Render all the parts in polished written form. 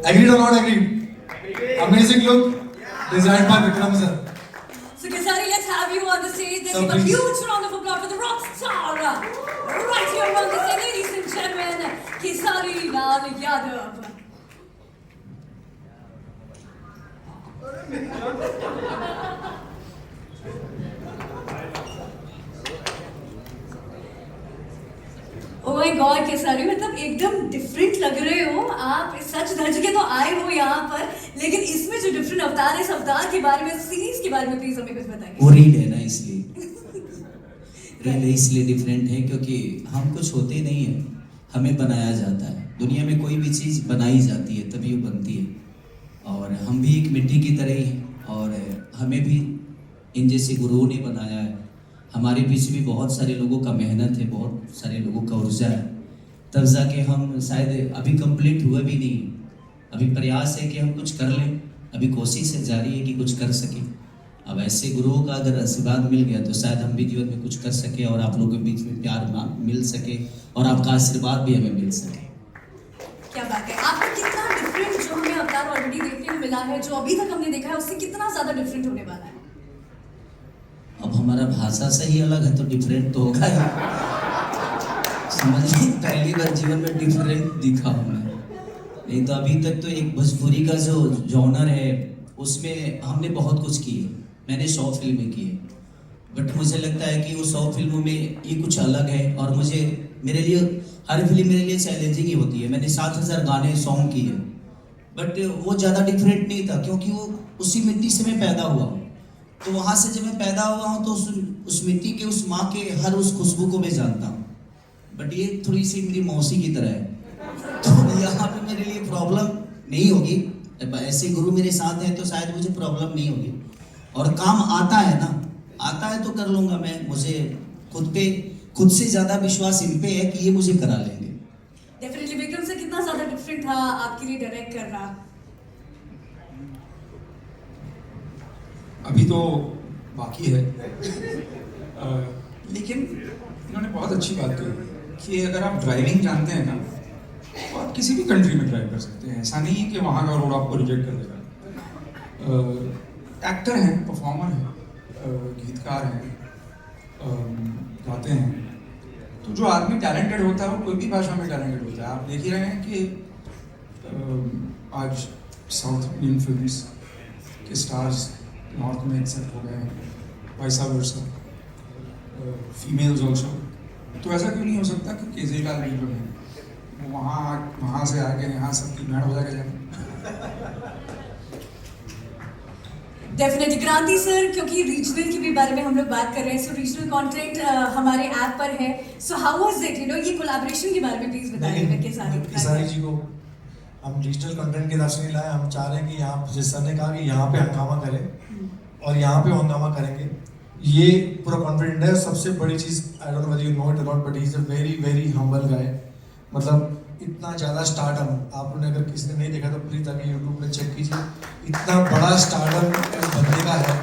Agreed or not agreed? Amazing look. Designed by Vikram sir. So Kesari, let's have you on the stage. Let's So give a please. huge round of applause for the rock star. Right here on the stage, ladies and gentlemen, Kesari Lal Yadav. Oh my God, Khesari मतलब एकदम different लग रहे हो आप। सच धज के तो आए हो यहाँ पर, लेकिन इसमें जो डिफरेंट अवतार है, इस अवतार के बारे में, सीरीज के बारे में प्लीज हमें कुछ बताइए। वो रील है ना, इसलिए रील इसलिए डिफरेंट है क्योंकि हम कुछ होते नहीं है, हमें बनाया जाता है। दुनिया में कोई भी चीज़ बनाई जाती है तभी वो बनती है, और हम भी एक मिट्टी की तरह ही हैं, और हमें भी इन जैसे गुरुओं ने बनाया है। हमारे पीछे भी बहुत सारे लोगों का मेहनत है, बहुत सारे लोगों का ऊर्जा है, तब जाके हम शायद अभी कंप्लीट हुए भी नहीं। अभी प्रयास है कि हम कुछ कर लें, अभी कोशिश है जारी है कि कुछ कर सकें। अब ऐसे गुरुओं का अगर आशीर्वाद मिल गया तो शायद हम भी जीवन में कुछ कर सके, और आप लोगों के बीच में प्यार मिल सके, और आपका आशीर्वाद भी हमें मिल सके। क्या बात है, आपका कितना डिफरेंट जो हमें अवतार ऑलरेडी देखने को मिला है, जो अभी तक हमने देखा है, उससे कितना ज्यादा डिफरेंट होने वाला है? अब हमारा भाषा से ही अलग है तो डिफरेंट तो होगा ही। समझिए, पहली बार जीवन में डिफरेंट दिखा हूँ मैं। नहीं तो अभी तक तो एक भोजपुरी का जो जॉनर है उसमें हमने बहुत कुछ किए। मैंने 100 फिल्में की है, बट मुझे लगता है कि वो 100 फिल्मों में ये कुछ अलग है, और मेरे लिए हर फिल्म मेरे लिए चैलेंजिंग ही होती है। मैंने 7000 गाने सॉन्ग किए, बट वो ज़्यादा डिफरेंट नहीं था क्योंकि वो उसी मिट्टी से मैं पैदा हुआ हूँ। तो वहाँ से जब मैं पैदा हुआ हूँ तो उस मिट्टी के, उस माँ के हर उस खुशबू को मैं जानता हूँ। बट ये थोड़ी सी मेरी मौसी की तरह है, तो यहाँ पे मेरे लिए प्रॉब्लम नहीं होगी। ऐसे गुरु मेरे साथ हैं तो शायद मुझे प्रॉब्लम नहीं होगी, और काम आता है ना, आता है तो कर लूँगा मैं। मुझे खुद से ज़्यादा विश्वास इन पे है कि ये मुझे करा लेंगे। डेफिनेटली। विक्रम से कितना ज्यादा डिफरेंट था आपके लिए डायरेक्ट करना? अभी तो बाकी है, लेकिन इन्होंने बहुत अच्छी बात कही कि अगर आप ड्राइविंग जानते हैं ना तो आप किसी भी कंट्री में ड्राइव कर सकते हैं। ऐसा नहीं है कि वहाँ का रोड आपको रिजेक्ट कर देगा। एक्टर हैं, परफॉर्मर हैं, गीतकार हैं, गाते हैं। तो जो आदमी टैलेंटेड होता है वो कोई भी भाषा में टैलेंटेड होता है। आप देख ही रहे हैं कि आज साउथ इंडियन फिल्म्स के स्टार्स नॉर्थ में एक्सेप्ट हो गए हैं, वैसा वर्सा, फीमेल्स ऑल्सो। तो ऐसा क्यों नहीं हो सकता कि केजरीलाल जी जो हैं वो वहाँ से आके यहाँ सबकी भेड़ हो जाके जाए। डेफिनेटली। क्रांति सर, क्योंकि रीजनल के भी बारे में हम लोग बात कर रहे हैं, सो रीजनल कंटेंट हमारे ऐप पर है, सो हाउ वाज इट, ये कोलैबोरेशन के बारे में प्लीज बताइए। केसारी जी को हम डिजिटल कंटेंट के तरफ से नहीं लाए। हम चाह रहे हैं कि यहाँ जिस सर ने कहा कि यहाँ पे हंगामा करें और यहाँ पे हंगामा करेंगे, ये पूरा कॉन्फिडेंट है। सबसे बड़ी चीज़, I don't know whether you know it और not, but he is a very very humble guy. मतलब इतना ज़्यादा स्टारडम, आपने अगर किसी ने नहीं देखा तो प्लीज़ आके यूट्यूब में चेक कीजिए। इतना बड़ा स्टारडम इस बंदे का है,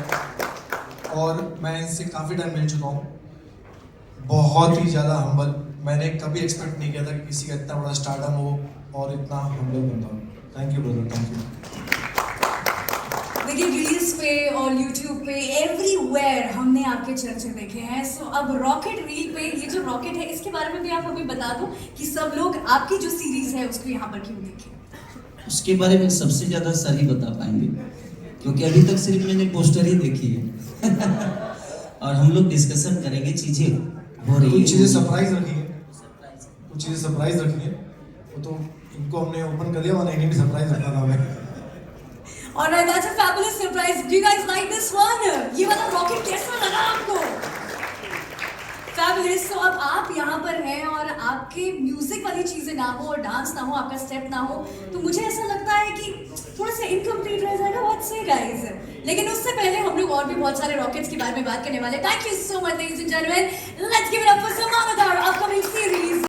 और मैं इनसे काफ़ी टाइम मिल चुका हूँ। बहुत ही ज़्यादा हम्बल। मैंने कभी एक्सपेक्ट नहीं किया था कि किसी का इतना बड़ा स्टारडम हो और इतना हम्बल बंदा हो। Thank you brother, thank you. देखिए, रील्स पे और यूट्यूब पे एवरीवेयर हमने आपके चर्चे देखे हैं। सो अब रॉकेट रील पे, ये जो रॉकेट है इसके बारे में भी आप हमें बता दो कि सब लोग आपकी जो सीरीज है उसको यहाँ पर क्यों देखें। उसके बारे में सबसे ज़्यादा सर ही बता पाएंगे, क्योंकि अभी तक सिर्फ मैंने पोस्टर ही देखी है। और हम लोग डिस्कशन करेंगे, चीज़ें हो रही है, कुछ चीज़ें सरप्राइज रखी है, कुछ चीज़ें सरप्राइज रखी है। वो तो इनको हमने ओपन कर दिया और इन्हें भी सरप्राइज रखना था हमें। Alright, that's a fabulous surprise. Do you guys like this one? ये वाला रॉकेट कैसा लगा आपको? Fabulous. So अब आप यहाँ पर हैं और आपके म्यूजिक वाली चीजें ना हो और डांस ना हो, आपका स्टेप ना हो, तो मुझे ऐसा लगता है कि थोड़ा सा इनकम्प्लीट रह जाएगा। What say guys? लेकिन उससे पहले हम लोग और भी बहुत सारे रॉकेट्स के बारे में बात करने वाले। Thank you so much, ladies and gentlemen. Let's give it up for some of our upcoming series.